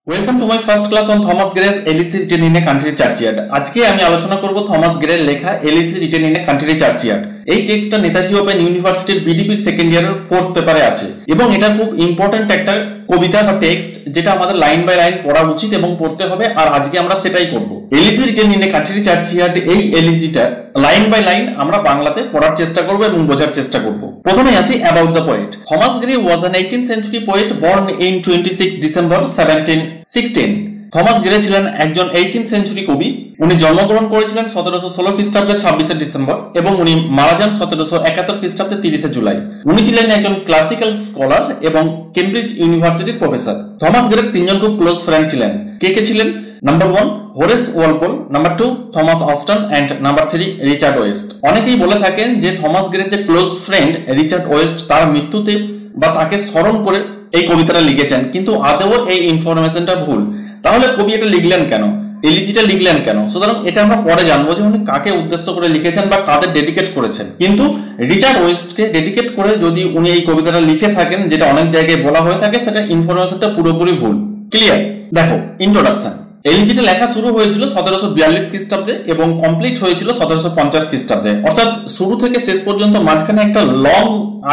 Welcome to my first class on Thomas Gray's elegy written in a country churchyard. আজকে আমি আলোচনা করব Thomas গ্রের লেখা elegy written in a country churchyard. এই টেক্সটটা নেতাজি ওপেন ইউনিভার্সিটির বিডিপির সেকেন্ড ইয়ারের ফোর্থ পেপারে আছে এবং এটা খুব ইম্পর্টেন্ট একটা কবিতা বা টেক্সট যেটা আমাদের লাইন বাই লাইন পড়া উচিত এবং পড়তে হবে, আর আজকে আমরা সেটাই করব। Elegy written in a country churchyard এই এলিসিটা লাইন বাই লাইন আমরা বাংলাতে পড়ার চেষ্টা করব এবং বোঝার চেষ্টা করব। প্রথমে আসি about the poet. Thomas Gray was an 18th century poet born in 26 December 1716। Thomas Gray ছিলেন একজন 18th century কবি। উনি জন্মগ্রহণ করেছিলেন 1716 খ্রিস্টাব্দে 26শে ডিসেম্বর এবং উনি মারা যান 1771 খ্রিস্টাব্দে 30শে জুলাই। উনি ছিলেন একজন ক্লাসিক্যাল স্কলার এবং কেমব্রিজ ইউনিভার্সিটির প্রফেসর। থমাস গ্রের তিনজন খুব ক্লোজ ফ্রেন্ড ছিলেন। কে কে ছিলেন? Number 1 Horace Walpole, number 2 Thomas Ashton and number 3 Richard West. অনেকেই বলে থাকেন যে থমাস গ্রের যে ক্লোজ ফ্রেন্ড রিচার্ড ওয়েস্ট তার মৃত্যুতে বা তাকে স্মরণ করে এই কবিতাটা লিখেছেন, কিন্তু আদৌ এই ইনফরমেশনটা ভুল। তাহলে কবি এটা লিখলেন কেন, এলিজিটা লিখলেন কেন? সুতরাং এটা আমরা পরে জানবো যে উনি কাকে উদ্দেশ্য করে লিখেছেন বা কাদের ডেডিকেট করেছেন। কিন্তু রিচার্ড ওয়েস্টকে ডেডিকেট করে যদি উনি এই কবিতাটা লিখে থাকেন, যেটা অনেক জায়গায় বলা হয়ে থাকে, সেটা ইনফরমেশনটা পুরোপুরি ভুল। ক্লিয়ার? দেখো ইন্ট্রোডাকশন। এলিজিটা লেখা শুরু হয়েছিল 1742 খ্রিস্টাব্দে এবং কমপ্লিট হয়েছিল 1750 খ্রিস্টাব্দে। অর্থাৎ শুরু থেকে শেষ পর্যন্ত মাঝখানে একটা লং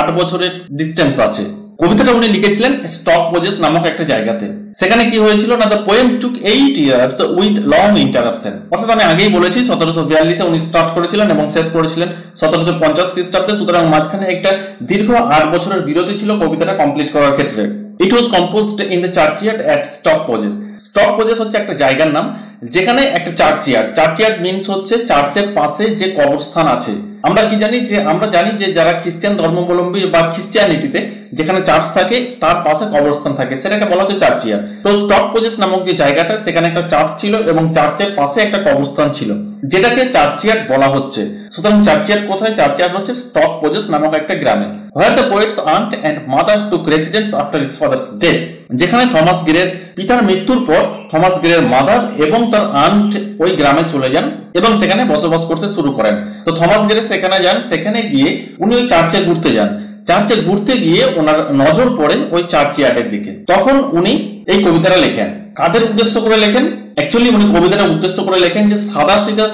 8 বছরের ডিস্টেন্স আছে। কবিতাটা উনি লিখেছিলেন স্টক পোজেস নামক একটা জায়গাতে। সেখানে কি হয়েছিল না, the poem took 8 years with long interruption. অর্থাৎ আমি আগেই বলেছি 1742 উনি স্টার্ট করেছিলেন এবং শেষ করেছিলেন 1750 খ্রিস্টাব্দে। সুতরাং মাঝখানে একটা দীর্ঘ 8 বছরের বিরতি ছিল কবিতাটা কমপ্লিট করার ক্ষেত্রে। It was composed in the churchyard at Stoke Poges. Stoke Poges হচ্ছে একটা জায়গার নাম যেখানে একটা চার্চিয়ার্ড, চার্চিয়ার্ড মিন্স হচ্ছে চার্চের পাশে যে কবরস্থান আছে। আমরা জানি যে যারা খ্রিস্টান ধর্মাবলম্বী বা খ্রিস্টিয়ানিটিতে যেখানে চার্চ থাকে তার পাশে কবরস্থান থাকে, সেটাকে বলা হচ্ছে চার্চিয়ার্ড। তো স্টক পোজেস নামক যে জায়গাটা, সেখানে একটা চার্চ ছিল এবং চার্চের পাশে একটা কবরস্থান ছিল, যেটাকে চার্চিয়ার্ড বলা হচ্ছে। সুতরাং চার্চিয়ার্ড কোথায়? চার্চিয়ার্ড হচ্ছে স্টক পোজেস নামক একটা গ্রামে। Where the poet's aunt and mother took residence after his father's death। যেখানে থমাস গ্রের পিতার মৃত্যুর পর থমাস গ্রের মাদার এবং তার আন্ট ওই গ্রামে চলে যান এবং সেখানে বসবাস করতে শুরু করেন। তো থমাস গ্রে সেখানে যান, সেখানে গিয়ে উনি ওই চার্চে ঘুরতে যান। চার্চে ঘুরতে গিয়ে ওনার নজর পড়ে ওই চার্চিয়ার্ডের দিকে। তখন উনি এই কবিতাটা লেখেন। কাদের উদ্দেশ্য করে লেখেন? অ্যাকচুয়ালি উনি কবিতাটা উদ্দেশ্য করে লেখেন যে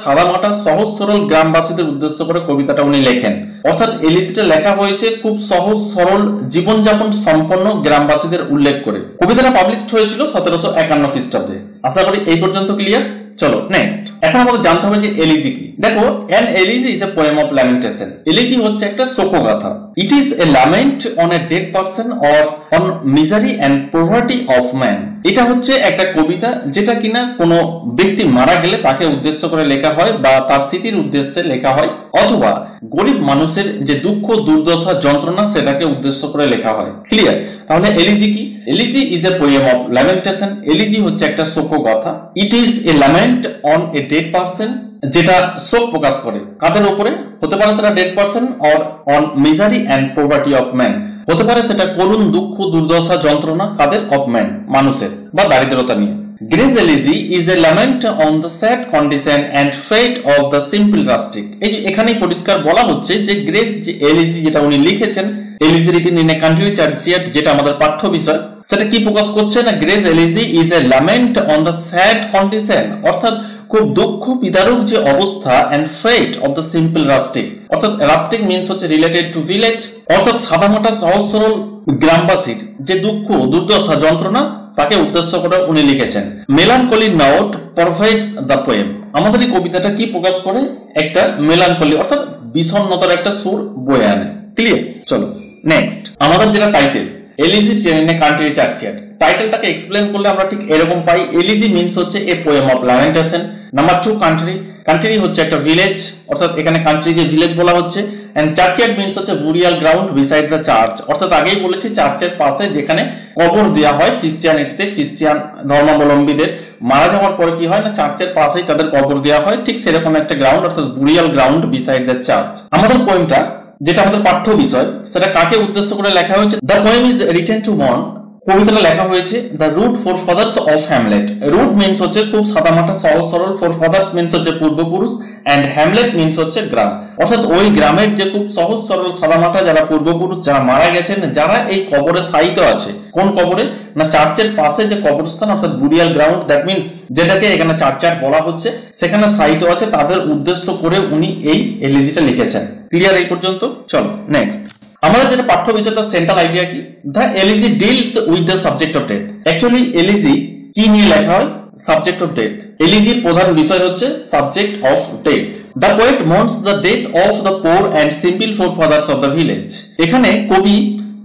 সাদা মাটা সহজ সরল গ্রামবাসীদের উদ্দেশ্য করে কবিতাটা উনি লেখেন। অর্থাৎ এলিজিটা লেখা হয়েছে খুব সহজ সরল জীবনযাপন সম্পন্ন গ্রামবাসীদের উল্লেখ করে। কবিতাটা পাবলিশড হয়েছিল 1751 খ্রিস্টাব্দে। আশা করি এই পর্যন্ত ক্লিয়ার। চলো নেক্সট। এখন আমাদের জানতে হবে যে এলিজি কি। দেখো, an elegy is a poem of lamentation। Elegy হচ্ছে একটা শোকগাথা। It is a lament on a dead person or on misery and poverty of man। এটা হচ্ছে একটা কবিতা যেটা কিনা কোনো ব্যক্তি মারা গেলে তাকে উদ্দেশ্য করে লেখা হয় বা তার স্মৃতির উদ্দেশ্যে লেখা হয়, অথবা গরিব মানুষের যে দুঃখ দুর্দশা যন্ত্রণা সেটাকে উদ্দেশ্য করে লেখা হয়। ক্লিয়ার? তাহলে এলিজি কি? Elegy is a poem of lamentation. Elegy হচ্ছে একটা শোকগাথা। It is a lament on a dead person, যেটা শোক প্রকাশ করে কাদের উপরে? হতে পারে সেটা dead person, or on misery and poverty of man. হতে পারে সেটা করুণ দুঃখ দুর্দশা যন্ত্রণা কাদের? অফ ম্যান, মানুষের, বা দারিদ্রতা নিয়ে। Gray's elegy is a lament on the sad condition and fate of the simple rustic। এই যে এখানেই পরিষ্কার বলা হচ্ছে যে গ্রেস যে এলিজি যেটা উনি লিখেছেন, elegy written in a country churchyard, যেটা আমাদের পাঠ্য বিষয়, সেটা কি প্রকাশ করছে না, Gray's elegy is a lament on the sad condition, অর্থাৎ খুব দুঃখ বিদারক যে অবস্থা, and fate of the simple rustic। অর্থাৎ রাস্টিক মিন্স হচ্ছে রিলেটেড টু ভিলেজ, অর্থাৎ সাদামাটা সহজ সরল গ্রামবাসীর যে দুঃখ দুর্দশা যন্ত্রণা তাকে উদ্দেশ্য করে উনি লিখেছেন। Melancholy note pervades the poem. আমাদের এই কবিতাটা কি প্রকাশ করে? একটা মেলানকলি অর্থাৎ বিষণ্ণতার একটা সুর বয়ে আনে। ক্লিয়ার? চলো নেক্সট। আমাদের যেটা title elegy written in a country churchyard, টাইটেলটাকে এক্সপ্লেন করলে আমরা ঠিক এরকম পাই। এলিজি মিন্স হচ্ছে a poem of lamentation. Number 2 country. Country হচ্ছে একটা ভিলেজ, অর্থাৎ এখানে কান্ট্রিকে ভিলেজ বলা হচ্ছে। এন্ড চার্চিয়ার্ড মিন্স হচ্ছে burial ground beside the church, অর্থাৎ আগেই বলেছি চার্চের পাশে যেখানে কবর দেওয়া হয় খ্রিস্টিয়ানিটিতে। খ্রিস্টিয়ান ধর্মাবলম্বীদের মারা যাওয়ার পরে কি হয় না, চার্চের পাশেই তাদের কবর দেওয়া হয়, ঠিক সেরকম একটা গ্রাউন্ড, অর্থাৎ burial ground beside the church. আমাদের পোয়েমটা যেটা আমাদের পাঠ্য বিষয়, সেটা কাকে উদ্দেশ্য করে লেখা হয়েছে? The poem is written to mourn. কবিতাটা লেখা হয়েছে the rude forefathers of hamlet. Rude means হচ্ছে খুব সাদামাটা সহজ সরল, ফোর ফাদার্স মিন্স হচ্ছে পূর্বপুরুষ, অ্যান্ড হ্যামলেট মিন্স হচ্ছে গ্রাম, অর্থাৎ ওই গ্রামের যে খুব সহজ সরল সাদামাটা যারা পূর্বপুরুষ যারা মারা গেছেন, যারা এই কবরে শায়িত আছে। কোন কবরে? না চার্চের পাশে যে কবরস্থান অর্থাৎ বুরিয়াল গ্রাউন্ড, দ্যাট মিন্স যেটাকে এখানে চার্চার্ড বলা হচ্ছে, সেখানে শায়িত আছে, তাদের উদ্দেশ্য করে উনি এই এলিজিটা লিখেছেন। ক্লিয়ার এই পর্যন্ত? চলো নেক্সট। আমাদের যেটা পাঠ্য বিষয় তার সেন্ট্রাল আইডিয়া কি? The elegy deals with the subject of death. Actually elegy কি নিয়ে লেখা হয়? Subject of death. এলিজির প্রধান বিষয় হচ্ছে subject of death. The poet mourns the death of the poor and simple forefathers of the village. এখানে কবি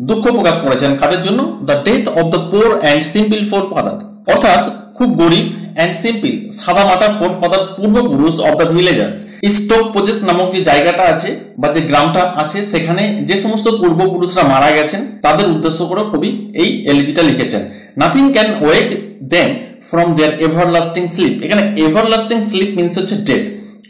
দুঃখ প্রকাশ করেছেন কাদের জন্য? The death of the poor and simple forefathers, অর্থাৎ খুব গরিব অ্যান্ড সিম্পল সাদামাটা ফোরফাদার্স পূর্বপুরুষ of the villagers. Stoke Poges নামক যে জায়গাটা আছে বা যে গ্রামটা আছে, সেখানে যে সমস্ত পূর্বপুরুষরা মারা গেছেন তাদের উদ্দেশ্য করে কবি এই এলিজিটা লিখেছেন। Nothing can wake them from their everlasting sleep. এখানে এভারলাস্টিং স্লিপ মিন্স হচ্ছে ডেথ।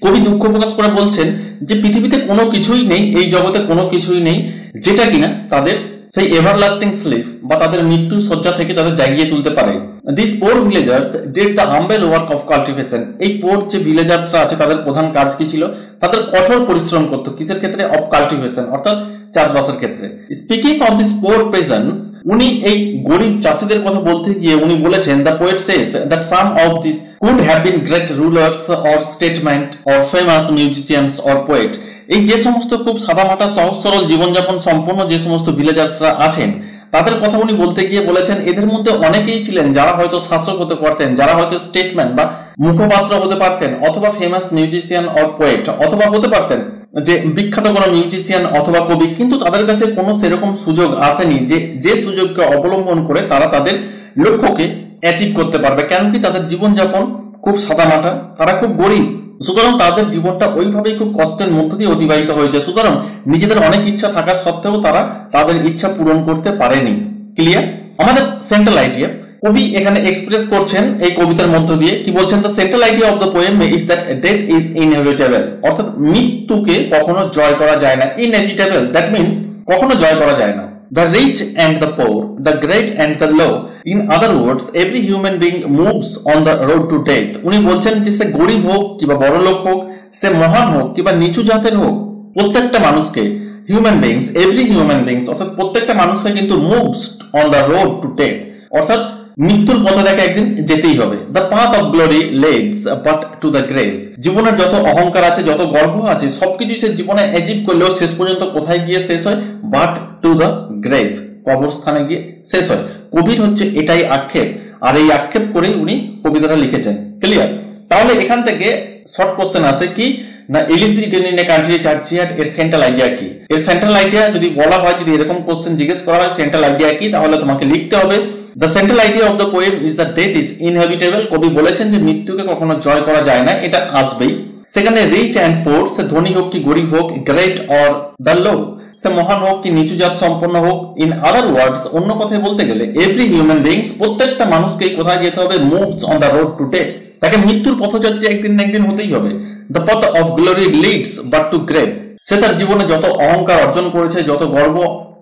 কবি দুঃখ প্রকাশ করে বলছেন যে পৃথিবীতে কোনো কিছুই নেই, এই জগতে কোনো কিছুই নেই যেটা কিনা তাদের সেই এভারলাস্টিং স্লিপ বা তাদের মৃত্যু শয্যা থেকে তাদের জাগিয়ে তুলতে পারে। This poor villagers did the humble work of cultivation. এই পোর যে ভিলেজার্সরা আছে তাদের প্রধান কাজ কি ছিল? তাদের কঠোর পরিশ্রম করতো। কিসের ক্ষেত্রে? অফ কাল্টিভেশন, অর্থাৎ চাষবাসের ক্ষেত্রে। Speaking of this poor peasants, উনি এই গরিব চাষীদের কথা বলতে গিয়ে উনি বলেছেন, the poet says that some of this could have been great rulers or statement or famous musicians or poet. এই যে সমস্ত খুব সাদামাটা সহজ সরল জীবনযাপন সম্পন্ন যে সমস্ত ভিলেজার্সরা আছেন, তাদের কথা উনি বলতে গিয়ে বলেছেন এদের মধ্যে অনেকেই ছিলেন যারা হয়তো শাসক হতে পারতেন, যারা হয়তো স্টেটম্যান বা মুখপাত্র হতে পারতেন, অথবা ফেমাস মিউজিশিয়ান অর পোয়েট, অথবা হতে পারতেন যে বিখ্যাত কোনো মিউজিশিয়ান অথবা কবি। কিন্তু তাদের কাছে কোনো সেরকম সুযোগ আসেনি যে সুযোগকে অবলম্বন করে তারা তাদের লক্ষ্যকে অ্যাচিভ করতে পারবে। কেন কি? তাদের জীবনযাপন খুব সাদামাটা, তারা খুব গরিব, সুতরাং তাদের জীবনটা ওইভাবেই খুব কষ্টের মধ্য দিয়ে অতিবাহিত হয়েছে। সুতরাং নিজেদের অনেক ইচ্ছা থাকা সত্ত্বেও তারা তাদের ইচ্ছা পূরণ করতে পারেনি। ক্লিয়ার? আমাদের সেন্ট্রাল আইডিয়া কবি এখানে এক্সপ্রেস করছেন এই কবিতার মধ্য দিয়ে। কি বলছেন? The central idea of the poem is that death is inevitable, অর্থাৎ মৃত্যুকে কখনো জয় করা যায় না। ইনএভিটেবল দ্যাট মিন্স কখনো জয় করা যায় না। The rich and the poor, the great and the low, in other words, every human being moves on the road to death. উনি বলছেন যে সে গরিব হোক কিংবা বড় লোক হোক, সে মহান হোক কিংবা নিচু জাতের হোক, প্রত্যেকটা মানুষকে human beings, every human beings, অর্থাৎ প্রত্যেকটা মানুষকে কিন্তু moves on the road to death, অর্থাৎ মৃত্যুর পথে তাকে একদিন যেতেই হবে। The path of glory leads but to the grave. জীবনের যত অহংকার আছে, যত গর্ব আছে, সবকিছু সে জীবনে অ্যাচিভ করলেও শেষ পর্যন্ত কোথায় গিয়ে শেষ হয়? বাট টু দ্য গ্রেভ, কবরস্থানে গিয়ে শেষ হয়। কবির হচ্ছে এটাই আক্ষেপ, আর এই আক্ষেপ করেই উনি কবিতাটা লিখেছেন। ক্লিয়ার? তাহলে এখান থেকে শর্ট কোশ্চেন আসে কি না, elegy written in a country churchyard এর সেন্ট্রাল আইডিয়া কি? এর সেন্ট্রাল আইডিয়া যদি বলা হয়, যদি এরকম কোশ্চেন জিজ্ঞেস করা হয় সেন্ট্রাল আইডিয়া কি, তাহলে তোমাকে লিখতে হবে The central idea of the poem is that death is inevitable. কবি বলেছেন যে মৃত্যুকে কখনো জয় করা যায় না, এটা আসবেই। সেখানে রিচ অ্যান্ড পোর, সে ধনী হোক কি গরিব হোক, গ্রেট অর দ্য লো, সে মহান হোক কি নিচু জাত সম্পন্ন হোক, ইন আদার ওয়ার্ডস, অন্য কথায় বলতে গেলে এভরি হিউম্যান বিংস, প্রত্যেকটা মানুষকে কোথায় যেতে হবে? Moves on the road to death, তাকে মৃত্যুর পথযাত্রী একদিন না একদিন হতেই হবে। The path of glory leads but to grave, সে তার জীবনে যত অহংকার অর্জন করেছে, যত গর্ব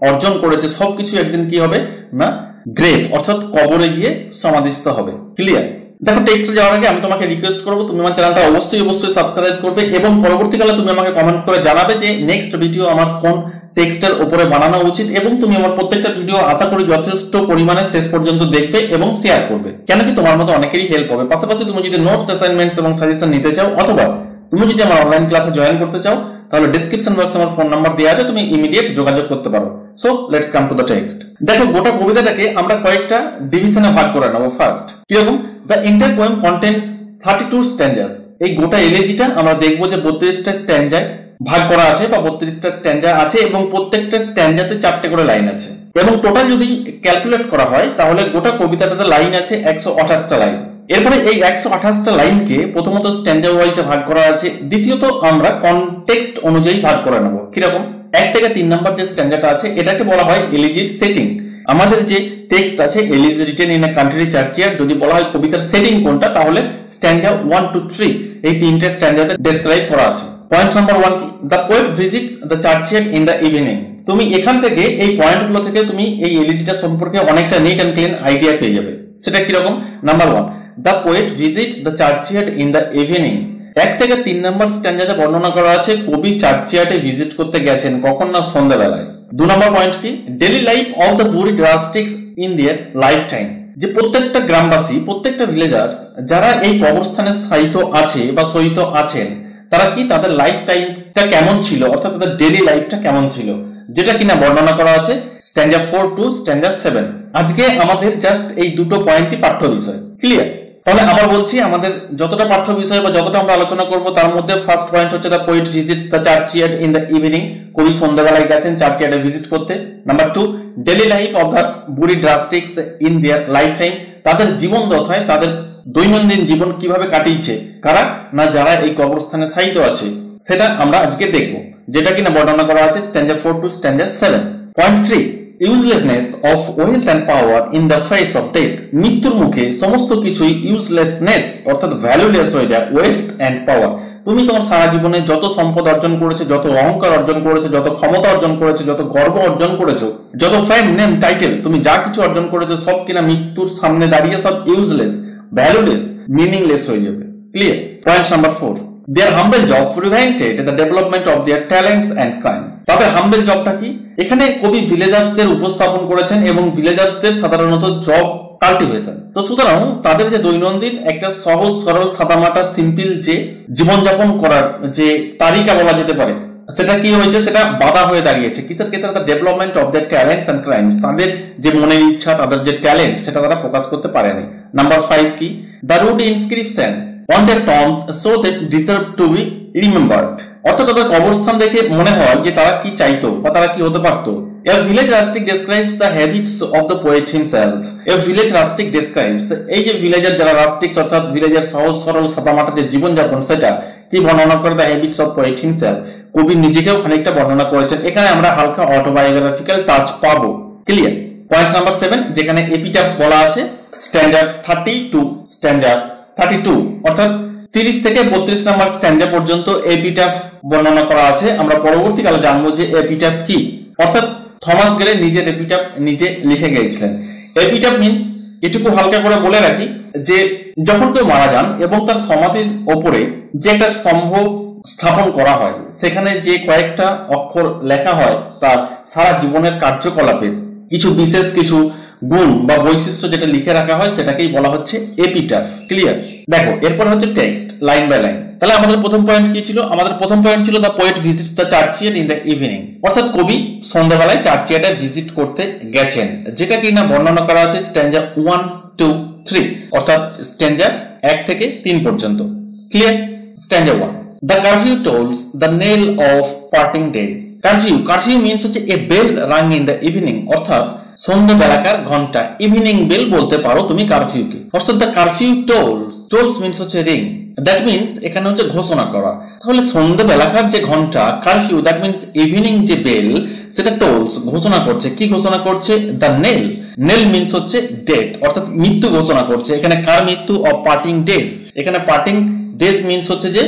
অর্জন করেছে, সবকিছু একদিন কি হবে না গ্রেভ, অর্থাৎ কবরে গিয়ে সমাধিস্থ হবে। ক্লিয়ার? দেখো, টেক্সটে যাওয়ার আগে আমি তোমাকে রিকোয়েস্ট করবো তুমি আমার চ্যানেলটা অবশ্যই সাবস্ক্রাইব করবে এবং পরবর্তীকালে তুমি আমাকে কমেন্ট করে জানাবে যে নেক্সট ভিডিও আমার কোন টেক্সটের উপরে বানানো উচিত, এবং তুমি আমার প্রত্যেকটা ভিডিও আশা করি যথেষ্ট পরিমাণে শেষ পর্যন্ত দেখবে এবং শেয়ার করবে। কেন কি? তোমার মতো অনেকেরই হেল্প হবে। পাশাপাশি তুমি যদি নোটস, অ্যাসাইনমেন্টস এবং সাজেশন নিতে চাও, অথবা তুমি যদি আমার অনলাইন ক্লাসে জয়েন করতে চাও, তাহলে ডেসক্রিপশন বক্সে আমার ফোন নাম্বার দেওয়া আছে, তুমি ইমিডিয়েট যোগাযোগ করতে পারো। So let's come to the text. দেখো, গোটা কবিতাটাকে আমরা কয়েকটা ডিভিশনে ভাগ করে নেবো। ফার্স্ট, কিরকম? The entire poem contains 32 stanzas. এই গোটা এলিজিটা আমরা দেখবো যে 32টা স্ট্যান্জায় ভাগ করা আছে বা 32টা স্ট্যান্জা আছে, এবং প্রত্যেকটা স্ট্যান্জাতে 4টে করে লাইন আছে, এবং টোটাল যদি ক্যালকুলেট করা হয় তাহলে গোটা কবিতাটাতে লাইন আছে 128টা লাইন। এরপরে এই 128টা লাইনকে প্রথমত স্ট্যান্জা ওয়াইজে ভাগ করা আছে, দ্বিতীয়ত আমরা কনটেক্সট অনুযায়ী ভাগ করে নেব। কিরকম? 1 থেকে 3 নম্বর যে স্ট্যান্জাটা আছে এটাকে বলা হয় এলিজির সেটিং। আমাদের যে টেক্সট আছে elegy written in a country churchyard, যদি বলা হয় কবিতার সেটিং কোনটা, তাহলে স্ট্যান্জা 1 to 3 এই তিনটে স্ট্যান্জাতে ডেসক্রাইব করা আছে। পয়েন্ট নাম্বার 1 কি? The poet visits the churchyard in the evening. তুমি এখান থেকে এই পয়েন্টগুলো থেকে তুমি এই এলিজিটা সম্পর্কে অনেকটা নিট অ্যান্ড ক্লিন আইডিয়া পেয়ে যাবে। সেটা কিরকম? Number 1, the poet visits the churchyard in the evening. 1 থেকে 3 নম্বর স্ট্যাঞ্জাতে বর্ণনা করা আছে কবি চার্চইয়ার্ডে ভিজিট করতে গেছেন কখন না সন্ধ্যাবেলায়। 2 নম্বর পয়েন্ট কি daily life of the buried rustics in their lifetime, যে প্রত্যেকটা গ্রামবাসী প্রত্যেকটা ভিলেজার্স যারা এই কবরস্থানে শায়িত আছে বা শয়িত আছেন তারা কি তাদের লাইফ টাইমটা কেমন ছিল অর্থাৎ তাদের ডেইলি লাইফটা কেমন ছিল, যেটা কিনা বর্ণনা করা আছে স্ট্যাঞ্জা 4 টু স্ট্যাঞ্জা 7। আজকে আমাদের জাস্ট এই দুটো পয়েন্টই পাঠ্য বিষয়, ক্লিয়ার? তাহলে আবার বলছি আমাদের যতটা পাঠ্য বিষয় বা যতটা আমরা আলোচনা করব তার মধ্যে ফার্স্ট পয়েন্ট হচ্ছে the poet visits the churchyard in the evening, কবি সন্ধ্যাবেলায় গেছেন চার্চইয়ার্ডে ভিজিট করতে। Number 2 daily life of the buried rustics in their lifetime, তাদের জীবন দশায় তাদের দৈনন্দিন জীবন কিভাবে কাটিয়েছে কারা না যারা এই কবরস্থানে শায়িত আছে, সেটা আমরা আজকে দেখব, যেটা কিনা বর্ণনা করা আছে stanza 4 to stanza 7। Point 3 uselessness of wealth and power in the face of death, মৃত্যুর মুখে সমস্ত কিছুই ইউজলেসনেস অর্থাৎ ভ্যালুলেস হয়ে যায়। ওয়েলথ এন্ড পাওয়ার, তুমি তোমার সারা জীবনে যত সম্পদ অর্জন করেছো, যত অহংকার অর্জন করেছো, যত ক্ষমতা অর্জন করেছো, যত গর্ব অর্জন করেছো, যত ফেম নেম টাইটেল তুমি যা কিছু অর্জন করেছো সব কিনা মৃত্যুর সামনে দাঁড়িয়ে সব ইউজলেস, ভ্যালুলেস, মিনিংলেস হয়ে যাবে, clear? Point number 4 their humble job prevented the development of their talents and crimes, তাদের হাম্বল জবটা কি এখানে কবি ভিলেজার্সদের উপস্থাপন করেছেন এবং ভিলেজার্সদের সাধারণত জব কাল্টিভেশন। তো সুতরাং তাদের যে দৈনন্দিন একটা সহজ সরল সাদামাটা সিম্পল যে জীবনযাপন করার যে তালিকা বলা যেতে পারে সেটা কি হয়েছে, সেটা বাধা হয়ে দাঁড়িয়েছে কিসের ক্ষেত্রে, the development of their talents and crimes, তাদের যে মনের ইচ্ছা তাদের যে ট্যালেন্ট সেটা তারা প্রকাশ করতে পারেনি। নাম্বার 5 কি the rude inscription on their tombs so that deserve to be remembered, অর্থাৎ তাদের কবরস্থান দেখে মনে হয় যে তারা কি চাইতো বা তারা কি হতে পারতো। A village rustic describes the habits of the poet himself. A village rustic describes, এই যে ভিলেজার যারা রাস্টিক্স অর্থাৎ ভিলেজার সহজ সরল সাদামাটা যে জীবনযাপন সেটা কি বর্ণনা করে the habits of poet himself, কবি নিজেকেও খানিকটা বর্ণনা করেছেন। এখানে আমরা হালকা অটোবায়োগ্রাফিক্যাল টাচ পাবো, ক্লিয়ার? পয়েন্ট নাম্বার 7 যেখানে এপিটাফ বলা আছে স্ট্যাঞ্জা 30 টু স্ট্যাঞ্জা 32 অর্থাৎ 30 থেকে 32 নাম্বার স্ট্যাঞ্জা পর্যন্ত এপিটাফ বর্ণনা করা আছে। আমরা পরবর্তীকালে জানবো যে এপিটাফ কি, অর্থাৎ থমাস গ্রে নিজের এপিটাফ নিজে লিখে গিয়েছিলেন। এপিটাফ মিন্স, এটুকু হালকা করে বলে রাখি যে যখন কেউ মারা যান এবং তার সমাধির ওপরে যে একটা স্তম্ভ স্থাপন করা হয় সেখানে যে কয়েকটা অক্ষর লেখা হয় তার সারা জীবনের কার্যকলাপের কিছু বিশেষ কিছু গুণ বা বৈশিষ্ট্য যেটা লিখে রাখা হয় সেটাকেই বলা হচ্ছে এপিটাফ, ক্লিয়ার? দেখো এরপর হচ্ছে টেক্সট লাইন বাই লাইন। তাহলে আমাদের প্রথম পয়েন্ট কি ছিল, আমাদের প্রথম পয়েন্ট ছিল the poet visits the churchyard in the evening, অর্থাৎ কবি সন্ধ্যাবেলায় চার্চইয়ার্ডে ভিজিট করতে গেছেন, যেটা কি না বর্ণনা করা আছে স্ট্যাঞ্জা 1 টু 3 অর্থাৎ স্ট্যাঞ্জা 1 থেকে 3 পর্যন্ত, clear? স্ট্যাঞ্জা 1 The curfew tolls the knell of parting days. Curfew means হচ্ছে a bell rung in the evening, অর্থাৎ সন্ধ্যাবেলাকার ঘন্টা, ইভিনিং বেল বলতে পারো তুমি কারফিউকে, অর্থাৎ দ্য কারফিউ টোলস মিন্স হচ্ছে রিং, দ্যাট মিন্স এখানে হচ্ছে ঘোষণা করা। তাহলে সন্ধ্যাবেলাকার যে ঘন্টা কারফিউ, দ্যাট মিন্স ইভিনিং যে বেল সেটা টোলস ঘোষণা করছে, কি ঘোষণা করছে? দ্য নেল মিন্স হচ্ছে ডেথ অর্থাৎ মৃত্যু ঘোষণা করছে। এখানে কার মৃত্যু? Of parting days. এখানে পার্টিং ডেজ মিন্স হচ্ছে যে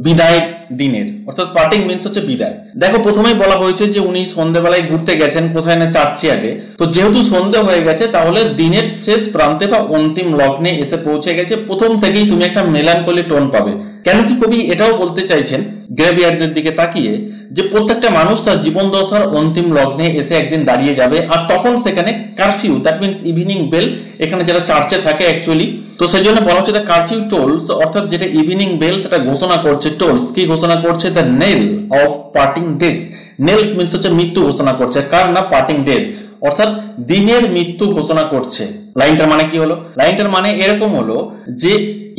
বিদায় দিনের, অর্থাৎ পার্টিং মিন্স হচ্ছে বিদায়। দেখো প্রথমেই বলা হয়েছে যে উনি সন্ধ্যাবেলায় ঘুরতে গেছেন কোথায় না চার্চইয়ার্ডে, তো যেহেতু সন্ধ্যা হয়ে গেছে তাহলে দিনের শেষ প্রান্তে বা অন্তিম লগ্নে এসে পৌঁছে গেছে, প্রথম থেকেই তুমি একটা মেলানকলি টোন পাবে। কেন কি কবি এটাও বলতে চাইছেন গ্রেভইয়ার্ডের দিকে তাকিয়ে যে প্রত্যেকটা মানুষ তার জীবন দশার অন্তিম লগ্নে এসে একদিন দাঁড়িয়ে যাবে, আর তখন সেখানে curfew that means evening bell, এখানে যারা চার্চে থাকে অ্যাকচুয়ালি, তো সেই জন্য বলা হচ্ছে দ্য কারফিউ টোলস, অর্থাৎ যেটা ইভিনিং বেল সেটা ঘোষণা করছে, টোলস কি ঘোষণা করছে? The nail of parting days. Nails means হচ্ছে মৃত্যু ঘোষণা করছে, কার না? পার্টিং ডেজ, অর্থাৎ দিনের মৃত্যু ঘোষণা করছে। লাইনটার মানে কি হলো? লাইনটার মানে এরকম হলো যে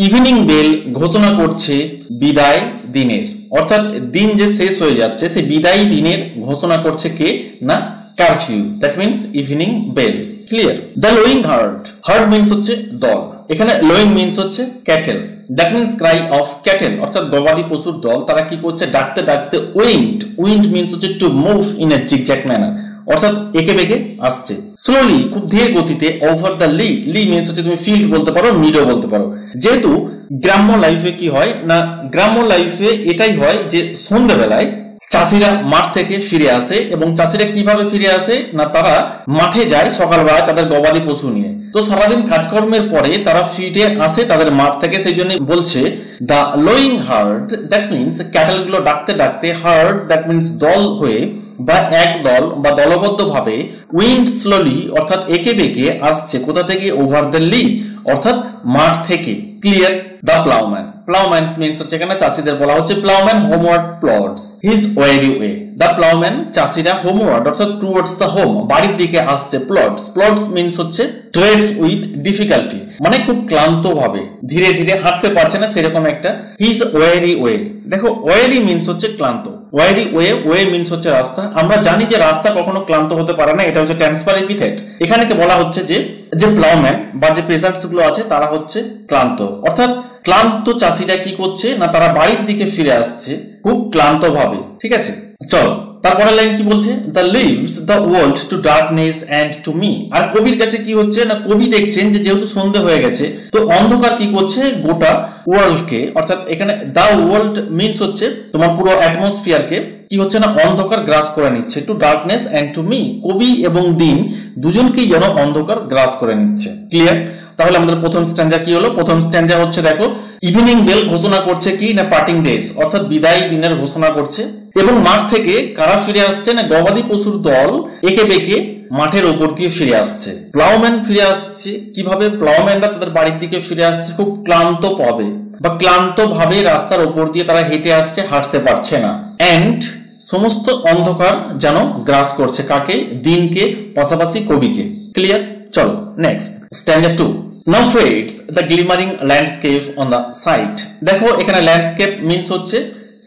ইভিনিং বেল ঘোষণা করছে বিদায় দিনের, অর্থাৎ দিন যে শেষ হয়ে যাচ্ছে সেই বিদায়ী দিনের ঘোষণা করছে কে না? Curfew that means evening bell, clear? The lowing herd means হচ্ছে দল, এখানে লোয়িং মিন্স হচ্ছে cattle, that means cry of cattle, অর্থাৎ গবাদি পশুর দল তারা কি করছে? ডাকতে ডাকতে উইন্ড মিন্স হচ্ছে to move in a zigzag manner, অর্থাৎ একে বেঁকে আসছে। স্লোলি খুব ধীর গতিতে ওভার দ্য লি মিন্স হচ্ছে তুমি ফিল্ড বলতে পারো, মিডো বলতে পারো। যেহেতু গ্রাম্য লাইফে কি হয় না, গ্রাম্য লাইফে এটাই হয় যে সন্ধ্যাবেলায় চাষিরা মাঠ থেকে ফিরে আসে এবং চাষিরা কিভাবে ফিরে আসে না তারা মাঠে যায় সকালবেলায় তাদের গবাদি পশু নিয়ে। তো সারাদিন কাজকর্মের পরে তারা ফিরে আসে তাদের মাঠ থেকে, সেই জন্য বলছে the lowing hard, that means cattle গুলো ডাকতে ডাকতে, হার্ড দ্যাট মিনস দল হয়ে বা এক দল বা দলবদ্ধ ভাবে, উইন্ড স্লোলি অর্থাৎ একে বেঁকে আসছে কোথা থেকে, ওভার দ্য লি অর্থাৎ মাঠ থেকে। Clear? The ploughman, ploughman means হচ্ছে এখানে চাষিদের বলা হচ্ছে ploughman homeward plods his weary way. The ploughman চাষিরা হোমওয়ার্ড অর্থাৎ টুয়ার্ডস দ্য হোম বাড়ির দিকে আসছে, প্লডস, প্লডস মিন্স হচ্ছে ট্রেডস উইথ ডিফিকাল্টি মানে খুব ক্লান্ত ভাবে ধীরে ধীরে হাঁটতে পারছে না সেরকম একটা। হিজ ওয়েরি ওয়ে, দেখো ওয়েরি মিন্স হচ্ছে ক্লান্ত, ওয়েরি ওয়ে, ওয়ে মিন্স হচ্ছে রাস্তা। আমরা জানি যে রাস্তা কখনো ক্লান্ত হতে পারে না, এটা হচ্ছে ট্রান্সফার এপিথেট। এখানে বলা হচ্ছে যে প্লাউম্যান বা যে পেসার্স গুলো আছে তারা হচ্ছে ক্লান্ত, অর্থাৎ ক্লান্ত চাষিরা কি করছে না তারা বাড়ির দিকে ফিরে আসছে খুব ক্লান্ত ভাবে। ঠিক আছে, চলো তারপরের লাইন কি বলছে, the leaves the world to darkness and to me. আর কবির কাছে কি হচ্ছে না কবি দেখছেন যে যেহেতু সন্ধ্যে হয়ে গেছে তো অন্ধকার কি করছে গোটা ওয়ার্ল্ডকে, অর্থাৎ এখানে দ্য ওয়ার্ল্ড মিন্স হচ্ছে তোমার পুরো অ্যাটমসফিয়ারকে কি হচ্ছে না অন্ধকার গ্রাস করে নিচ্ছে, to darkness and to me, কবি এবং দিন দুজনকেই যেন অন্ধকার গ্রাস করে নিচ্ছে। ক্লিয়ার? তাহলে আমাদের প্রথম স্ট্যাঞ্জা কি হলো? প্রথম স্ট্যাঞ্জা হচ্ছে দেখো ইভিনিং বেল ঘোষণা করছে কি না পার্টিং ডেজ অর্থাৎ বিদায় দিনের ঘোষণা করছে, এবং মাঠ থেকে কারা ফিরে আসছে না গবাদি পশুর দল একে বেঁকে মাঠের উপর দিয়ে ফিরে আসছে। প্লাউম্যান ফিরে আসছে কিভাবে? প্লাউম্যানরা তাদের বাড়ির দিকে ফিরে আসছে খুব ক্লান্ত পাবে বা ক্লান্ত ভাবে রাস্তার উপর দিয়ে তারা হেঁটে আসছে, হাঁটতে পারছে না। এন্ড সমস্ত অন্ধকার যেন গ্রাস করছে কাকে? দিনকে, পাশাপাশি কবিকে। ক্লিয়ার? চলো next স্ট্যাঞ্জা 2। Now fades the glimmering landscape on the sight. দেখো এখানে ল্যান্ডস্কেপ মিন্স হচ্ছে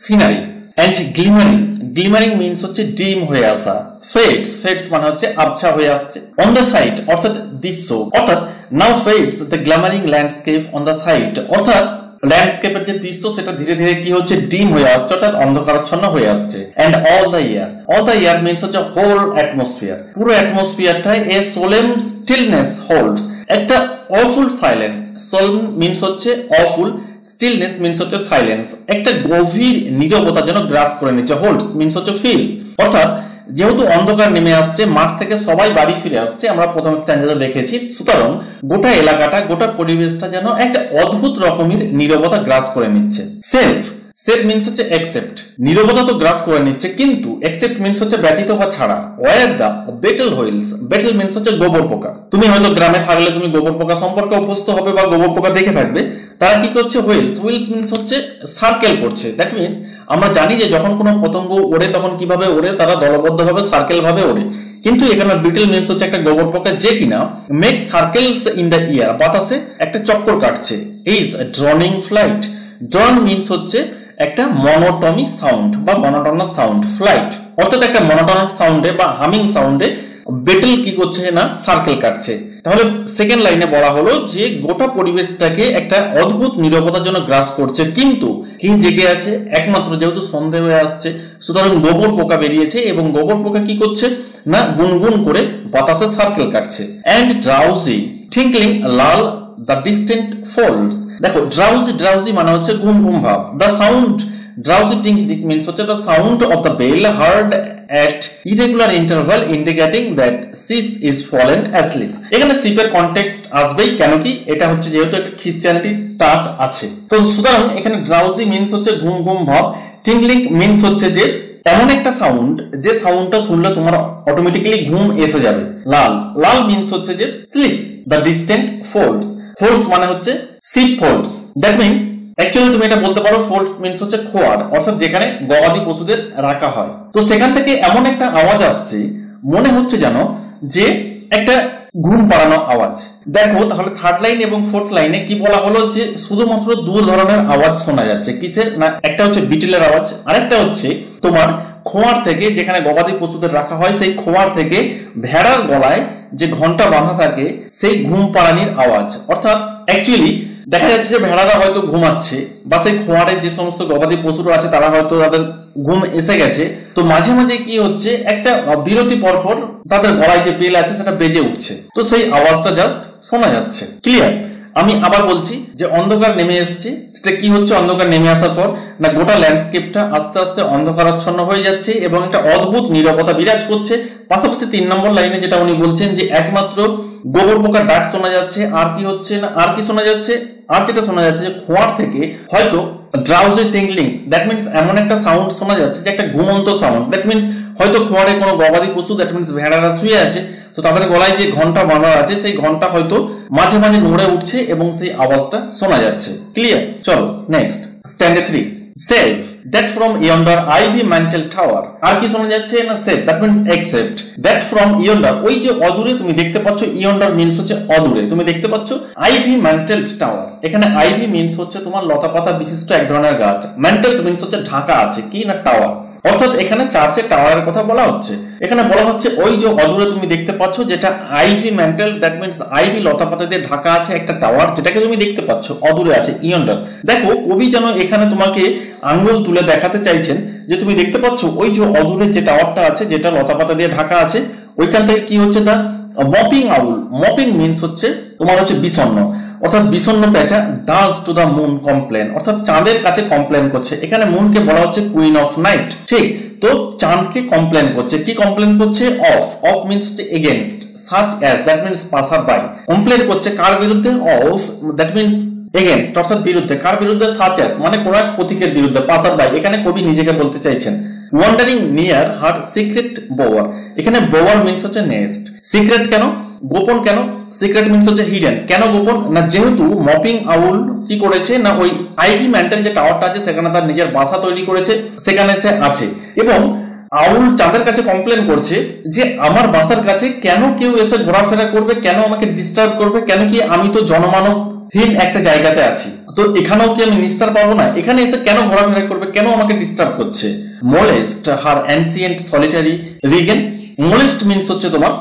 সিনারি এন্ড গ্লিমারিং, গ্লিমারিং মিন্স হচ্ছে ডিম হয়ে আসা। ফেডস, ফেডস মানে হচ্ছে আবছা হয়ে আসছে। অন দ্য সাইট অর্থাৎ দৃশ্য, অর্থাৎ now fades the glimmering landscape on the sight, অর্থাৎ ল্যান্ডস্কেপের যে দৃশ্য সেটা ধীরে ধীরে কি হচ্ছে ডিম হয়ে আসছে অর্থাৎ অন্ধকারাচ্ছন্ন হয়ে আসছে। And all the air, all the air means হচ্ছে হোল অ্যাটমসফিয়ার, পুরো অ্যাটমসফিয়ারটাই এ সোলেম স্টিলনেস হোল্ডস, একটা অফুল সাইলেন্স। সোলেম মিন্স হচ্ছে অফুল, স্টিলনেস মিন্স হচ্ছে সাইলেন্স, একটা গভীর নীরবতা যেন গ্রাস করে নিচ্ছে। হোল্ডস মিন্স হচ্ছে ফিলস, অর্থাৎ যেহেতু অন্ধকার নেমে আসছে মাঠ থেকে সবাই বাড়ি ফিরে আসছে, আমরা প্রথম স্ট্যান্ডার্ডে দেখেছি, সুতরাং গোটা এলাকাটা গোটা পরিবেশটা যেন একটা অদ্ভুত রকমের নীরবতা গ্রাস করে নিচ্ছে। সেলফ, সেলফ মিন্স হচ্ছে অ্যাকসেপ্ট, নীরবতা তো গ্রাস করে নিচ্ছে কিন্তু অ্যাকসেপ্ট মিন্স হচ্ছে ব্যতীত বা ছাড়া। ওয়ার দা বেটল হুইলস, বেটল মিন্স হচ্ছে গোবর পোকা। তুমি হয়তো গ্রামে থাকলে তুমি গোবর পোকা সম্পর্কে অভ্যস্ত হবে বা গোবর পোকা দেখে থাকবে। তারা কি করছে? হুইলস, হুইলস মিন্স হচ্ছে সার্কেল করছে। দ্যাট মিন্স আমরা জানি যে যখন কোনো পতঙ্গ ওড়ে তখন কিভাবে ওড়ে, তারা দলবদ্ধ ভাবে সার্কেল ভাবে ওড়ে, কিন্তু এখানে বিটল মিন্স হচ্ছে একটা গোবর পোকা যে কিনা make circles in the year, বাতাসে একটা চক্কর কাটছে। ইজ ড্রনিং ফ্লাইট, ড্রন মিন্স হচ্ছে একটা মনোটমি সাউন্ড বা মনোটনাস সাউন্ড, ফ্লাইট অর্থাৎ একটা মনোটনাস সাউন্ডে বা হামিং সাউন্ডে বেটল কি করছে না সার্কেল কাটছে। তাহলে সেকেন্ড লাইনে বলা হলো যে গোটা পরিবেশটাকে একটা অদ্ভুত নীরবতার জন্য গ্রাস করছে, কিন্তু কি জেগে আছে? একমাত্র যেহেতু সন্ধ্যে হয়ে আসছে সুতরাং গোবর পোকা বেরিয়েছে এবং গোবর পোকা কি করছে না গুনগুন করে বাতাসে সার্কেল কাটছে। And drowsy tinkling lull the distant folds, দেখো ড্রাউজি, ড্রাউজি মানে হচ্ছে ঘুম ঘুম ভাব। The sound, drowsy tinkling means হচ্ছে the sound of the bell heard at irregular interval indicating that sheep is fallen asleep। এখানে শিপের কনটেক্সট আসবেই, কেন কি এটা হচ্ছে যেহেতু একটা খ্রিস্টানিটি টাচ আছে, তো সুতরাং এখানে ড্রাউজি মিন্স হচ্ছে ঘুম ঘুম ভাব। টিঙ্কলিং মিন্স হচ্ছে যে এমন একটা সাউন্ড যে সাউন্ডটা শুনলে তোমার অটোমেটিক্যালি ঘুম এসে যাবে। লাল, লাল মিন্স হচ্ছে যে sleep. The distant folds, folds মানে হচ্ছে sheep folds. That means actually তুমি এটা বলতে পারো ফোল্ড মিন্স হচ্ছে খোয়ার, অর্থাৎ যেখানে গবাদি পশুদের রাখা হয়। তো সেখান থেকে এমন একটা আওয়াজ আসছে মনে হচ্ছে যেন যে একটা ঘুম পাড়ানো আওয়াজ। দেখো তাহলে থার্ড লাইন এবং ফোর্থ লাইনে কি বলা হলো যে শুধুমাত্র দু ধরনের আওয়াজ শোনা যাচ্ছে। কিসের না? একটা হচ্ছে বিটেলের আওয়াজ, আরেকটা হচ্ছে তোমার খোয়ার থেকে, যেখানে গবাদি পশুদের রাখা হয় সেই খোয়ার থেকে ভেড়ার গলায় যে ঘন্টা বাঁধা থাকে সেই ঘুম পাড়ানির আওয়াজ। অর্থাৎ অ্যাকচুয়ালি দেখা যাচ্ছে যে ভেড়ারা হয়তো ঘুমাচ্ছে বা সেই খোঁয়ারে যে সমস্ত গবাদি পশুরা আছে তারা হয়তো তাদের ঘুম এসে গেছে, তো মাঝে মাঝে কি হচ্ছে একটা বিরতি পরপর তাদের গলায় যে বেল আছে সেটা বেজে উঠছে, তো সেই আওয়াজটা জাস্ট শোনা যাচ্ছে। ক্লিয়ার? আমি আবার বলছি যে অন্ধকার নেমে এসেছে। সেটা কি হচ্ছে? অন্ধকার নেমে আসার পর না গোটা ল্যান্ডস্কেপটা আস্তে আস্তে অন্ধকারাচ্ছন্ন হয়ে যাচ্ছে এবং একটা অদ্ভুত নীরবতা বিরাজ করছে। পাশাপাশি 3 নম্বর লাইনে যেটা উনি বলছেন যে একমাত্র গোবর পোকার ডাক শোনা যাচ্ছে। আর কি হচ্ছে না, আর কি শোনা যাচ্ছে? আর যেটা শোনা যাচ্ছে যে খোঁয়ার থেকে হয়তো ড্রাউজি টিংলিংস, দ্যাট মিনস এমন একটা সাউন্ড শোনা যাচ্ছে যে একটা ঘুমন্ত সাউন্ড। দ্যাট মিনস হয়তো খোঁয়ারে কোনো গবাদি পশু, দ্যাট মিনস ভেড়ারা শুয়ে আছে, তো তাদের গলায় যে ঘন্টা বাঁধা আছে সেই ঘন্টা হয়তো মাঝে মাঝে নড়ে উঠছে এবং সেই আওয়াজটা শোনা যাচ্ছে। ক্লিয়ার? চলো next standard 3। Save that from yonder ivy mantled tower. আর কি শোনা যাচ্ছে না save, that means except that from yonder, ওই যে অদূরে তুমি দেখতে পাচ্ছ, ইয়ন্ডার মিনস হচ্ছে অদূরে, তুমি দেখতে পাচ্ছ আইভি ম্যান্টেল টাওয়ার। এখানে আইভি মিনস হচ্ছে তোমার লতা পাতা বিশিষ্ট এক ধরনের গাছ, ম্যান্টেল মিনস হচ্ছে ঢাকা আছে কি না টাওয়ার, অর্থাৎ এখানে চার্চের টাওয়ারের কথা বলা হচ্ছে। এখানে বলা হচ্ছে ওই যে অদূরে তুমি দেখতে পাচ্ছ যেটা ivy mantled, that means ivy লতা পাতা দিয়ে ঢাকা আছে একটা টাওয়ার, যেটাকে তুমি দেখতে পাচ্ছ অদূরে আছে ইয়ন্ডার। দেখো কবি যেন এখানে তোমাকে আঙ্গুল তুলে দেখাতে চাইছেন যে তুমি দেখতে পাচ্ছ ওই যে অদূরে যে টাওয়ারটা আছে যেটা লতা পাতা দিয়ে ঢাকা আছে, ওইখান থেকে কি হচ্ছে the moping owl. Moping means হচ্ছে তোমার হচ্ছে বিষণ্ণ, অর্থাৎ বিষণ্ণ পেঁচা does to the moon complain, অর্থাৎ চাঁদের কাছে কমপ্লেন করছে। এখানে মুনকে বলা হচ্ছে কুইন অফ নাইট, ঠিক? তো চাঁদকে কমপ্লেন করছে, কি কমপ্লেন করছে? অফ মিনস হচ্ছে against, such as that means passer by. Complain করছে কার বিরুদ্ধে? অফ দ্যাট মিনস এগেইনস্ট, অর্থাৎ বিরুদ্ধে। কার বিরুদ্ধে? সাচ অ্যাজ মানে কোন এক প্রতীকের বিরুদ্ধে, পাসার বাই। এখানে কবি নিজেকে বলতে চাইছেন ওয়ান্ডারিং নিয়ার হার সিক্রেট বোয়ার। এখানে বোয়ার মিনস হচ্ছে নেস্ট। সিক্রেট কেন? গোপন কেন? সিক্রেট মিনস হচ্ছে হিডেন। কেন গোপন? না যেহেতু মপিং আউল কি করেছে না ওই আইভি ম্যান্টেল যে টাওয়ারটা আছে সেখানে তার নিজের বাসা তৈরি করেছে, সেখানে সে আছে এবং আউল চাঁদের কাছে কমপ্লেন করছে যে আমার বাসার কাছে কেন কেউ এসে ঘোরাফেরা করবে, কেন আমাকে ডিস্টার্ব করবে, কেন কি আমি তো জনমানবহীন একটা জায়গাতে আছি, তো এখানেও কি আমি নিস্তার পাবো না? এখানে এসে কেন ঘোরাফেরা করবে, কেন আমাকে ডিস্টার্ব করছে? Molest her ancient solitary reign. Molest means হচ্ছে তোমার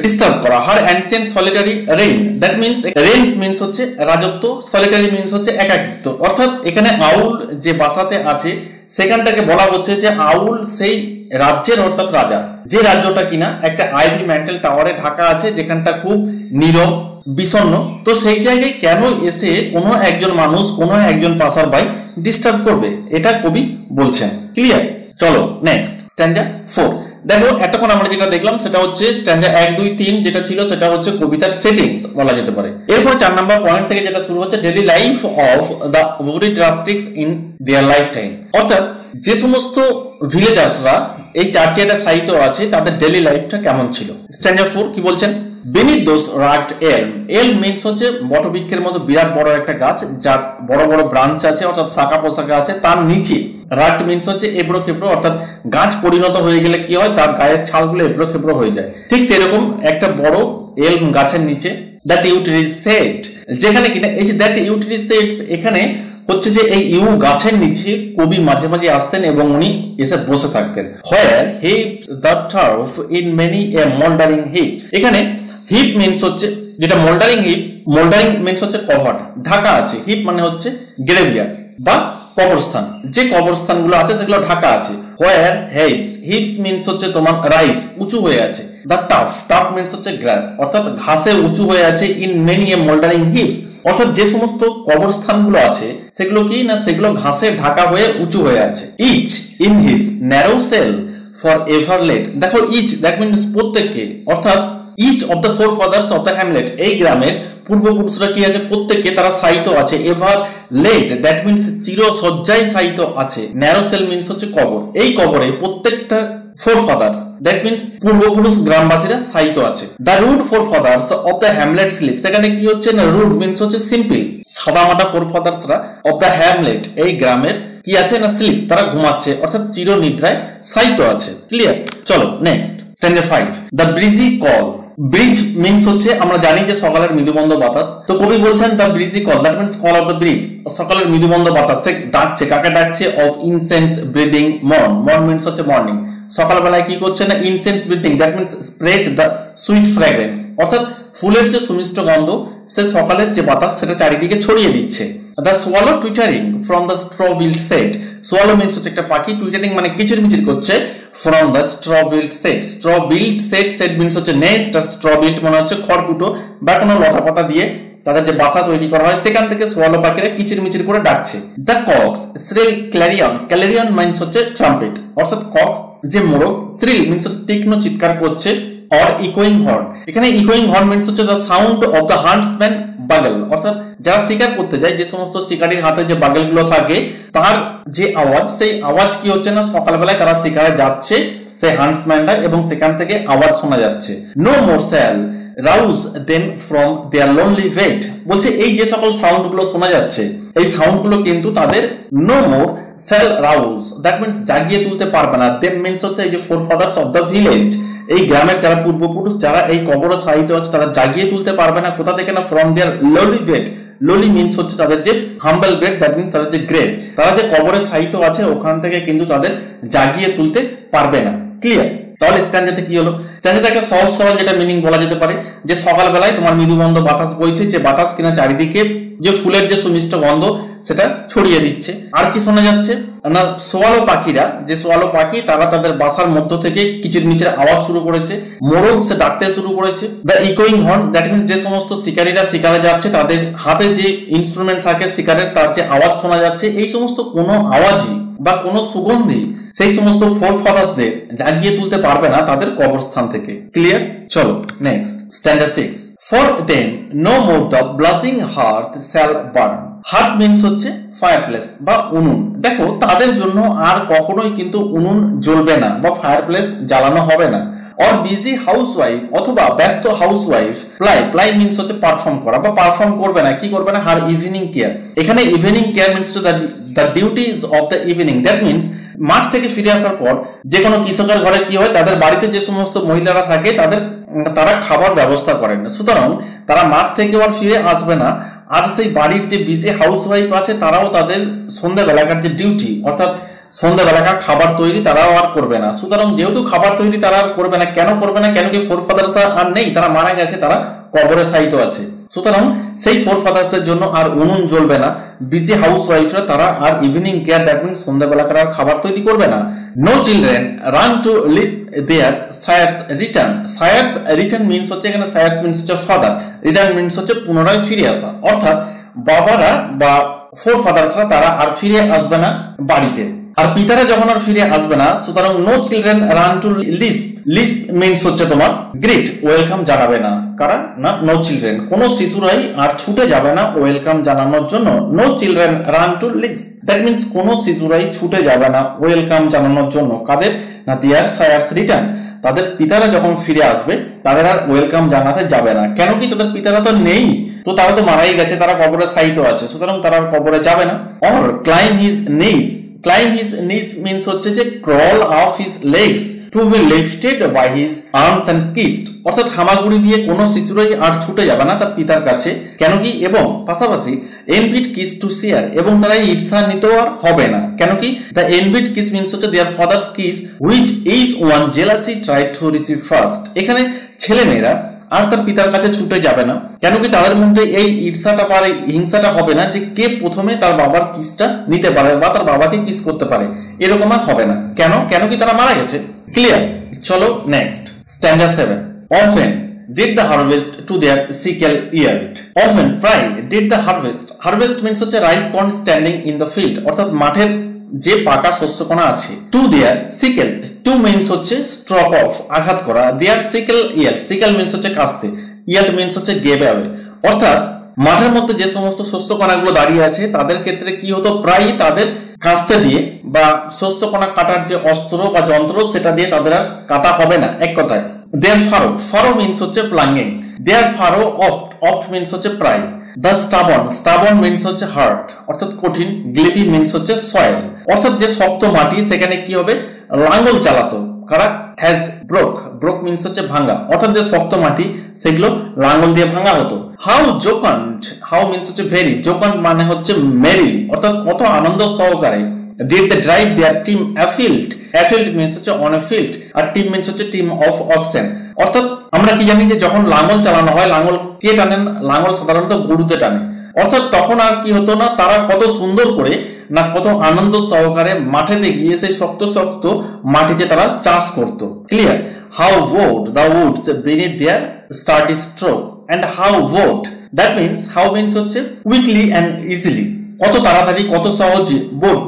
ডিস্টার্ব করা। Her ancient solitary reign, that means reigns means হচ্ছে রাজত্ব, সলিটারি মিনস হচ্ছে একাকিত্ব। অর্থাৎ এখানে আউল যে বাসাতে আছে সেখানটাকে বলা হচ্ছে যে আউল সেই রাজ্যের, অর্থাৎ রাজা, যে রাজ্যটা কিনা একটা আইভি ম্যান্টেল টাওয়ারে ঢাকা আছে, যেখানটা খুব নীরব বিষণ্ণ, তো সেই জায়গায় কেন এসে কোনো একজন মানুষ, কোনো একজন পাসার বাই ডিস্টার্ব করবে, এটা কবি বলছেন। ক্লিয়ার? চলো নেক্সট স্ট্যান্জা 4। দেখো এতক্ষণ আমরা যেটা দেখলাম সেটা হচ্ছে স্ট্যান্জা 1, 2, 3 যেটা ছিল সেটা হচ্ছে কবিতার সেটিংস বলা যেতে পারে। এরপর 4 নম্বর পয়েন্ট থেকে যেটা শুরু হচ্ছে daily life of the buried rustics in their lifetime, অর্থাৎ যে সমস্ত ভিলেজার্সরা এই চার্চিয়াটা সাহিত্য আছে তাদের ডেইলি লাইফটা কেমন ছিল। স্ট্যান্জা 4 কি বলছেন? বেনিথ দোস রাগড এলম। এলম মিনস হচ্ছে বটবৃক্ষের মতো বিরাট বড় একটা গাছ যার বড় বড় ব্রাঞ্চ আছে, অর্থাৎ শাখা পোশাখা আছে, তার নিচে রাগড মিনস হচ্ছে এবড়ো খেবড়ো, অর্থাৎ গাছ পরিণত হয়ে গেলে কি হয় তার গায়ের ছালগুলো এবড়ো খেবড়ো হয়ে যায়, ঠিক সেরকম একটা বড় এলম গাছের নিচে দ্যাট ইউটিলিজ সেট, যেখানে কিনা এই যে দ্যাট ইউটিলিজ সেটস এখানে হচ্ছে যে এই ইউ গাছের নিচে কবি মাঝে মাঝে আসতেন এবং উনি এসে বসে থাকতেন। Where heap the turf in many a mouldering heap. এখানে হিপ মিনস হচ্ছে যেটা মোল্ডারিং হিপ, মোল্ডারিং মিনস হচ্ছে কভার্ড, ঢাকা আছে। হিপ মানে হচ্ছে গ্রেভিয়ার বা কবরস্থান, যে কবরস্থানগুলো আছে সেগুলো ঢাকা আছে। হোয়ার হিপস মিনস হচ্ছে তোমার রাইস, উঁচু হয়ে আছে। দ্য টাফ মিনস হচ্ছে গ্রাস, অর্থাৎ ঘাসে উঁচু হয়ে আছে। ইন মেনি এ মোল্ডারিং হিপস, অর্থাৎ যে সমস্ত কবরস্থানগুলো আছে সেগুলো কি না সেগুলো ঘাসে ঢাকা হয়ে উঁচু হয়ে আছে। Each in his narrow cell for ever laid. দেখো ইচ দ্যাট মিনস প্রত্যেককে, অর্থাৎ each of the forefathers of the hamlet, এই গ্রামের পূর্বপুরুষরা কি আছে প্রত্যেককে তারা সাহিত্য আছে। এভার লেট দ্যাট মিনস চিরসজ্জায় সাহিত্য আছে। ন্যারো সেল মিনস হচ্ছে কবর, এই কবরে প্রত্যেকটা ফোর ফাদার্স দ্যাট মিনস পূর্বপুরুষ গ্রামবাসীরা সাহিত্য আছে। The rude forefathers of the hamlet sleep, সেখানে কি হচ্ছে না রুড মিনস হচ্ছে সিম্পল, সাদামাটা ফোর ফাদার্সরা অফ দ্য হ্যামলেট এই গ্রামের কি আছে না স্লিপ, তারা ঘুমাচ্ছে, অর্থাৎ চির নিদ্রায় সাহিত্য আছে। ক্লিয়ার? চলো next stanza 5। The breezy call. Breeze means হচ্ছে আমরা জানি যে সকালের মৃদুমন্দ বাতাস, তো কবি বলছেন the breezy call that means call of the breeze, সকালের মৃদুমন্দ বাতাস ডাকছে, কাকে ডাকছে? Of incense breathing morn means হচ্ছে মর্নিং। সকালবেলায় কি করছে না incense breathing that means spread the sweet fragrance, অর্থাৎ ফুলের যে সুমিষ্ট গন্ধ সে সকালের যে বাতাস সেটা চারিদিকে ছড়িয়ে দিচ্ছে। The swallow twittering from the straw build set. Swallow means হচ্ছে একটা পাখি, টুইটারিং মানে কিচিরমিচির করছে। From the straw build set, straw build set means হচ্ছে নেস্ট, আর স্ট্র বিল্ড মানে হচ্ছে খড়কুটো বা কোনো লতা পাতা দিয়ে তাদের যে বাসা তৈরি করা হয় সেখান থেকে সোয়ালো পাখিরা কিচিরমিচির করে ডাকছে। The Cox shrill Clarion, Clarion means হচ্ছে ট্রাম্পেট, অর্থাৎ কক্স যে মোরগ, শ্রিল মিন্স হচ্ছে তীক্ষ্ণ চিৎকার করছে, অর ইকোয়িং হর্ন, এখানে ইকোয়িং হর্ন মিন্স হচ্ছে the sound of the huntsman bugle, অর্থাৎ যারা শিকার করতে যায় যে সমস্ত শিকারীর হাতে যে বাগল গুলো থাকে তার যে আওয়াজ, সেই আওয়াজ কি হচ্ছে না সকালবেলায় তারা শিকারে যাচ্ছে সেই হান্টসম্যানরা এবং সেখান থেকে আওয়াজ শোনা যাচ্ছে। No more shall rouse them from their lonely wait, বলছে এই যে সকল সাউন্ড গুলো শোনা যাচ্ছে এই সাউন্ড গুলো কিন্তু তাদের no more shall rouse, that means জাগিয়ে তুলতে পারবে না। দেম মিন্স হচ্ছে এই যে ফোরফাদার্স অফ দ্য ভিলেজ, এই গ্রামের যারা পূর্বপুরুষ যারা এই কবরে শায়িত আছে তারা জাগিয়ে তুলতে পারবে না। কোথা থেকে না from their lonely wait, lowly means হচ্ছে তাদের যে হাম্বল গ্রেভ, দ্যাট মিন্স তাদের যে গ্রেভ, তারা যে কবরে শায়িত আছে ওখান থেকে কিন্তু তাদের জাগিয়ে তুলতে পারবে না। ক্লিয়ার? তাহলে স্ট্যান্ডাতে কি হলো, স্ট্যান্ডাতে একটা সহজ সরল যেটা মিনিং বলা যেতে পারে যে সকালবেলায় তোমার মৃদুমন্দ বাতাস বইছে, যে বাতাস কিনা চারিদিকে যে ফুলের যে সুমিষ্ট গন্ধ সেটা ছড়িয়ে দিচ্ছে। আর কি শোনা যাচ্ছে না সোয়ালো পাখিরা, যে সোয়ালো পাখি তারা তাদের বাসার মধ্য থেকে কিচিরমিচির আওয়াজ শুরু করেছে, মোরগ সে ডাকতে শুরু করেছে। দ্য ইকোয়িং হর্ন, দ্যাট মিন্স যে সমস্ত শিকারীরা শিকারে যাচ্ছে তাদের হাতে যে ইনস্ট্রুমেন্ট থাকে শিকারের তার যে আওয়াজ শোনা যাচ্ছে, এই সমস্ত কোনো আওয়াজই বা কোনো সুগন্ধি সেই সমস্ত ফোর ফাদার্সদের জাগিয়ে তুলতে পারবে না তাদের কবরস্থান থেকে। ক্লিয়ার? চলো next standard 6। For them no more the blazing hearth shall burn, hearth means হচ্ছে ফায়ারপ্লেস বা উনুন। দেখো তাদের জন্য আর কখনোই কিন্তু উনুন জ্বলবে না বা ফায়ারপ্লেস জ্বালানো হবে না। অর বিজি হাউসওয়াইফ, অথবা ব্যস্ত হাউসওয়াইফ প্লাই মিন্স হচ্ছে পারফর্ম করা বা পারফর্ম করবে না, কি করবে না, হার ইভিনিং কেয়ার। এখানে evening care means to the duties of the evening, that means মাঠ থেকে ফিরে আসার পর যে কোনো কৃষকের ঘরে কি হয় তাদের বাড়িতে যে সমস্ত মহিলারা থাকে তারা খাবার ব্যবস্থা করেন, সুতরাং তারা মাঠ থেকে আর ফিরে আসবে না। আর সেই বাড়ির যে বিজি হাউসওয়াইফ আছে তারাও তাদের সন্ধ্যাবেলাকার যে ডিউটি অর্থাৎ সন্ধ্যাবেলাকার খাবার তৈরি তারাও আর করবে না। সুতরাং যেহেতু খাবার তৈরি তারা আর করবে না, কেন করবে না, কেন কি ফোর ফাদার্স আর নেই, তারা মারা গেছে, তারা কবরে শায়িত আছে, সুতরাং সেই ফোর ফাদার্সদের জন্য আর উনুন জ্বলবে না। বিজি হাউসওয়াইফরা তারা আর ইভিনিং কেয়ার, দ্যাট মিন্স সন্ধ্যাবেলাকার আর খাবার তৈরি করবে না। No children run to lisp their sires return, sires return means হচ্ছে এখানে সায়ার্স মিন্স হচ্ছে ফাদার, রিটার্ন মিন্স হচ্ছে পুনরায় ফিরে আসা, অর্থাৎ বাবারা বা ফোর ফাদার্সরা তারা আর ফিরে আসবে না বাড়িতে। আর পিতারা যখন আর ফিরে আসবে না, সুতরাং no children run to list, list means হচ্ছে তোমার গ্রেট, ওয়েলকাম জানাবে না। কারা না? নো চিলড্রেন, কোন শিশুরাই আর ছুটে যাবে না ওয়েলকাম জানানোর জন্য। No children run to list, that means কোন শিশুরাই ছুটে যাবে না ওয়েলকাম জানানোর জন্য। কাদের না? দেয়ার সায়ার্স রিটার্ন, তাদের পিতারা যখন ফিরে আসবে তাদের আর ওয়েলকাম জানাতে যাবে না। কেন কি? তাদের পিতারা তো নেই, তো তারা তো মারাই গেছে, তারা কবরে শায়িত আছে, সুতরাং তারা কবরে যাবে না। Or climb his knees, climb his knees means হচ্ছে যে crawl off his legs to be lifted by his arms and kissed, অর্থাৎ হামাগুড়ি দিয়ে কোনো শিশুরাই আর ছুটে যাবে না তার পিতার কাছে। কেন কি? এবং পাশাপাশি এনভিড কিস টু শেয়ার, এবং তারা ঈর্ষান্বিত আর হবে না। কেন কি? দ্য এনভিড কিস মিন্স হচ্ছে their father's kiss which is one jealousy try to receive first, এখানে ছেলেমেয়েরা আর তার পিতার কাছে ছুটে যাবে না। কেন কি? তাদের মধ্যে এই ঈর্ষাটা বা হিংসাটা হবে না যে কে প্রথমে তার বাবার কিসটা নিতে পারে বা তার বাবাকে কিস করতে পারে, এরকম আর হবে না। কেন? কেন কি? তারা মারা গেছে। ক্লিয়ার? চলো next standard 7। Often did the harvest to their sickle yield, often প্রায় did the harvest, harvest means হচ্ছে ripe corn standing in the field, অর্থাৎ মাঠের যে পাকা শস্যকণা আছে। To their sickle, to means হচ্ছে স্ট্রক অফ, আঘাত করা। Their sickle yield, sickle means হচ্ছে কাস্তে, ইয়েল্ড মিন্স হচ্ছে গেভ অ্যাওয়ে, অর্থাৎ মাঠের মধ্যে যে সমস্ত শস্যকণাগুলো দাঁড়িয়ে আছে তাদের ক্ষেত্রে কি হতো, প্রায় তাদের কাস্তে দিয়ে বা শস্যকণা কাটার যে অস্ত্র বা যন্ত্র সেটা দিয়ে তাদের আর কাটা হবে না। এক কথায় দেয়ার ফারো, ফারো মিন্স হচ্ছে প্লাঙ্গিং। দেয়ার ফারো অফট, অফট মিন্স হচ্ছে প্রায়। দ্য স্টাবন, স্টাবন মিন্স হচ্ছে হার্ড, অর্থাৎ কঠিন। গ্লিপি মিন্স হচ্ছে সয়েল, অর্থাৎ যে শক্ত মাটি সেখানে কি হবে, লাঙ্গল চালাতো। কারা? হ্যাজ ব্রোক, ব্রোক মিন্স হচ্ছে ভাঙা, অর্থাৎ যে শক্ত মাটি সেগুলো লাঙ্গল দিয়ে ভাঙা হতো। হাউ জোকান্ট, হাউ মিন্স হচ্ছে ভেরি, জোকান্ট মানে হচ্ছে মেরিলি, অর্থাৎ কত আনন্দ সহকারে। Did they drive their team afield, afield means হচ্ছে on a field, R team means হচ্ছে team of oxen, অর্থাৎ আমরা কি জানি যে যখন লাঙ্গল চালানো হয়, লাঙ্গল কে টানেন? লাঙ্গল সাধারণত গরুতে টানে, অর্থাৎ তখন আর কি হতো না, তারা কত সুন্দর করে না কত আনন্দ সহকারে মাঠেতে গিয়ে সেই শক্ত শক্ত মাটিতে তারা চাষ করত। Clear? How would the woods beneath their sturdy stroke, and how vote, that means how means হচ্ছে quickly and easily, কত তাড়াতাড়ি কত সহজে,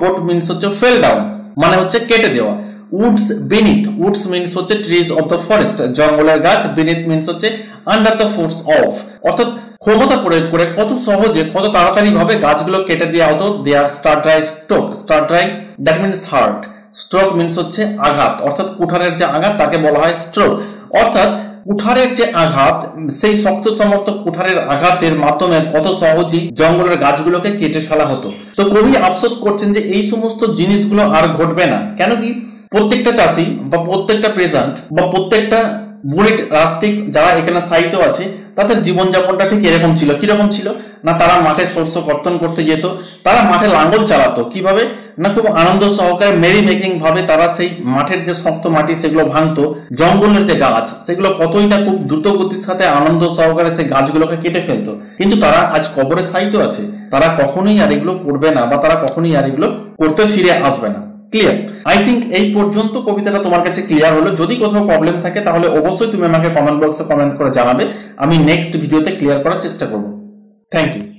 vote means হচ্ছে fell down মানে হচ্ছে কেটে দেওয়া, woods beneath, woods means হচ্ছে trees of the forest, জঙ্গলের গাছ, beneath means হচ্ছে under the force of, অর্থাৎ ক্ষমতা প্রয়োগ করে কত সহজে কত তাড়াতাড়ি ভাবে গাছগুলো কেটে দেওয়া হতো। Their sturdy stroke, sturdy that means hard, stroke means হচ্ছে আঘাত, অর্থাৎ কুঠারের যে আঘাত তাকে বলা হয় স্ট্রোক, অর্থাৎ কুঠারের যে আঘাত, সেই শক্ত সমর্থ কুঠারের আঘাতের মাধ্যমে কত সহজেই জঙ্গলের গাছগুলোকে কেটে ফেলা হতো। তো কবি আফসোস করছেন যে এই সমস্ত জিনিসগুলো আর ঘটবে না। কেন কি প্রত্যেকটা চাষি বা প্রত্যেকটা প্রেজেন্ট বা প্রত্যেকটা বুড়িট রাস্টিক্স যারা এখানে সাহিত্য আছে তাদের জীবনযাপনটা ঠিক এরকম ছিল। কিরকম ছিল না, তারা মাঠে শস্য কর্তন করতে যেত, তারা মাঠে লাঙ্গল চালাতো, কিভাবে না খুব আনন্দ সহকারে মেরি মেকিং ভাবে তারা সেই মাঠের যে শক্ত মাটি সেগুলো ভাঙতো, জঙ্গলের যে গাছ সেগুলো কতইটা খুব দ্রুত গতির সাথে আনন্দ সহকারে সেই গাছগুলোকে কেটে ফেলতো। কিন্তু তারা আজ কবরে সাহিত্য আছে, তারা কখনোই আর এগুলো করবে না বা তারা কখনোই আর এগুলো করতে ফিরে আসবে না। ক্লিয়ার? আই থিঙ্ক এই পর্যন্ত কবিতাটা তোমার কাছে ক্লিয়ার হলো। যদি কোথাও প্রবলেম থাকে তাহলে অবশ্যই তুমি আমাকে কমেন্ট বক্সে কমেন্ট করে জানাবে, আমি নেক্সট ভিডিওতে ক্লিয়ার করার চেষ্টা করব। Thank you.